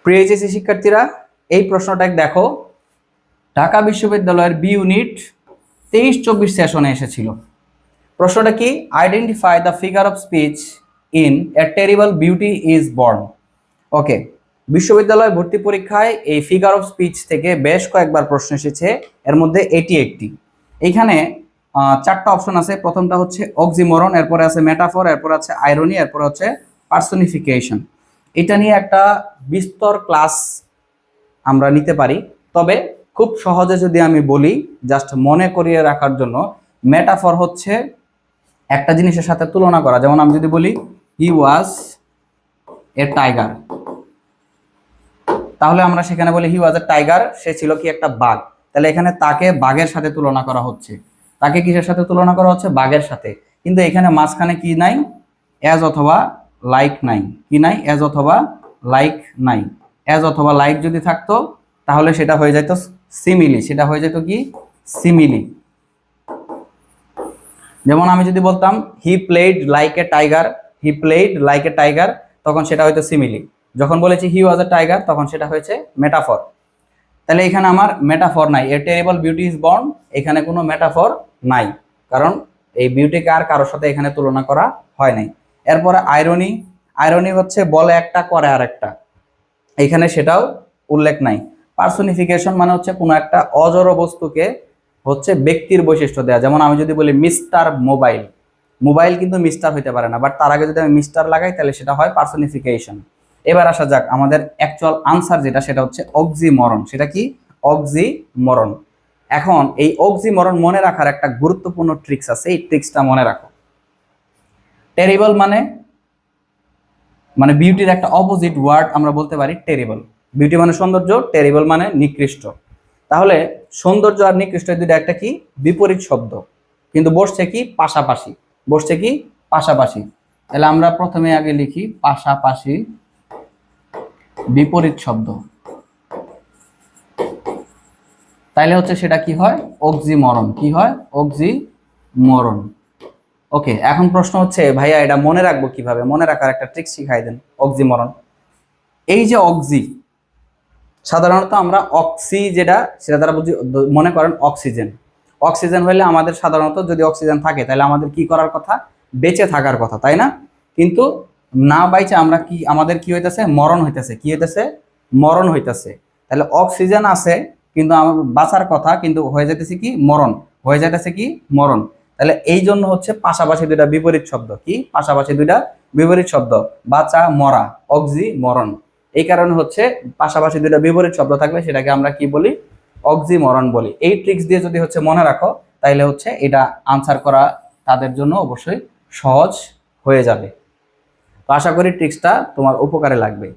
প্রিয় এইচএসসি শিক্ষার্থীরা, এই প্রশ্নটা দেখো, ঢাকা বিশ্ববিদ্যালয়ের বি ইউনিট 23-24 সেশনে এসেছিল। প্রশ্নটা কি? Identify the figure of speech in a terrible beauty is born. Okay, বিশ্ববিদ্যালয় ভর্তি পরীক্ষায় এই ফিগার অফ স্পিচ থেকে বেশ কয়েকবার প্রশ্ন এসেছে, এর মধ্যে এটি একটি। এইখানে চারটা অপশন আছে। প্রথমটা হচ্ছে অক্সিমোরন, এরপরে আছে মেটাফর, এরপর আছে আইরনি, এরপর হচ্ছে পার্সোনিফিকেশন। এটা নিয়ে একটা বিস্তর ক্লাস আমরা নিতে পারি, তবে খুব সহজে যদি আমি বলি, জাস্ট মনে করিয়ে রাখার জন্য, মেটাফর হচ্ছে একটা জিনিসের সাথে তুলনা করা। যেমন আমি যদি বলি হি ওয়াজ এ টাইগার, তাহলে আমরা সেখানে বলি হি ওয়াজ এ টাইগার, সে ছিল কি একটা বাঘ। তাহলে এখানে তাকে বাঘের সাথে তুলনা করা হচ্ছে। তাকে কিসের সাথে তুলনা করা হচ্ছে? বাঘের সাথে। কিন্তু এখানে মাঝখানে কি নাই? অ্যাজ অথবা লাইক নাই। কি নাই? অ্যাজ অথবা লাইক নাই। অ্যাজ অথবা লাইক যদি থাকতো তাহলে সেটা হয়ে যেত সিমিলি। সেটা হয়ে যেত কি? সিমিলি। যেমন আমি যদি বলতাম he played like a tiger, he played like a tiger, তখন সেটা হয়তো সিমিলি। যখন বলেছি হি ওয়াজ এ টাইগার, তখন সেটা হয়েছে মেটাফর। তাহলে এখানে আমার মেটাফর নাই। এ টেরিবল বিউটি ইজ বর্ন, এখানে কোনো মেটাফর নাই, কারণ এই বিউটিকে আর কারোর সাথে এখানে তুলনা করা হয় নাই। এরপরে আইরনি। আইরনি হচ্ছে বলে একটা করে আর একটা, এখানে সেটাও উল্লেখ নাই। পার্সোনিফিকেশন মানে হচ্ছে কোনো একটা অজড় বস্তুকে হচ্ছে ব্যক্তির বৈশিষ্ট্য দেওয়া। যেমন আমি যদি বলি মিস্টার মোবাইল, মোবাইল কিন্তু মিস্টার হইতে পারে না, বাট তার আগে যদি আমি মিস্টার লাগাই তাহলে সেটা হয় পার্সোনিফিকেশন। এবার আসা যাক, আমাদের অ্যাকচুয়াল আনসার যেটা, সেটা হচ্ছে অক্সিমরন। সেটা কি? অক্সিমরন। এখন এই অক্সিমরন মনে রাখার একটা গুরুত্বপূর্ণ ট্রিক্স আছে, এই ট্রিক্সটা মনে রাখো। টেরিবল মানে বিউটির একটা অপোজিট ওয়ার্ড আমরা বলতে পারি টেরিবল। বিউটি মানে সৌন্দর্য, টেরিবল মানে নিকৃষ্ট। তাহলে সৌন্দর্য আর নিকৃষ্ট দুইটা একটা কি? বিপরীত শব্দ, কিন্তু বসছে কি? পাশাপাশি। বসছে কি? পাশাপাশি। তাহলে আমরা প্রথমে আগে লিখি পাশাপাশি বিপরীত শব্দ, তাইলে হচ্ছে সেটা কি হয়? অক্সিমরন। কি হয়? অক্সিমরন। ওকে, এখন প্রশ্ন হচ্ছে ভাইয়া এটা মনে রাখবো কিভাবে? মনে রাখার একটা ট্রিক শিখাই দেন। অক্সিমরন, এই যে অক্সি, সাধারণত আমরা অক্সি যেটা, সেটা দ্বারা বুঝি মনে করেন অক্সিজেন। অক্সিজেন হইলে আমাদের সাধারণত যদি অক্সিজেন থাকে তাহলে আমাদের কি করার কথা? বেঁচে থাকার কথা, তাই না? কিন্তু না বাইচে আমরা কি, আমাদের কি হইতেছে? মরণ হইতেছে। কি হইতেছে? মরণ হইতেছে। তাহলে অক্সিজেন আছে কিন্তু আমার বাঁচার কথা, কিন্তু হয়ে যাইতেছে কি? মরণ। হয়ে যাইতেছে কি? মরণ। তাহলে এই জন্য হচ্ছে পাশাপাশি দুইটা বিপরীত শব্দ। কি? পাশাপাশি দুইটা বিপরীত শব্দ, বাঁচা মরা, অক্সি মরণ। এই কারণে হচ্ছে পাশাপাশি দুইটা বিপরীত শব্দ থাকলে সেটাকে আমরা কি বলি? অক্সিমরন বলি। এই ট্রিক্স দিয়ে যদি হচ্ছে মনে রাখো, তাইলে হচ্ছে এটা আনসার করা তাদের জন্য অবশ্যই সহজ হয়ে যাবে। তো আশা করি ট্রিক্সটা তোমার উপকারে লাগবে।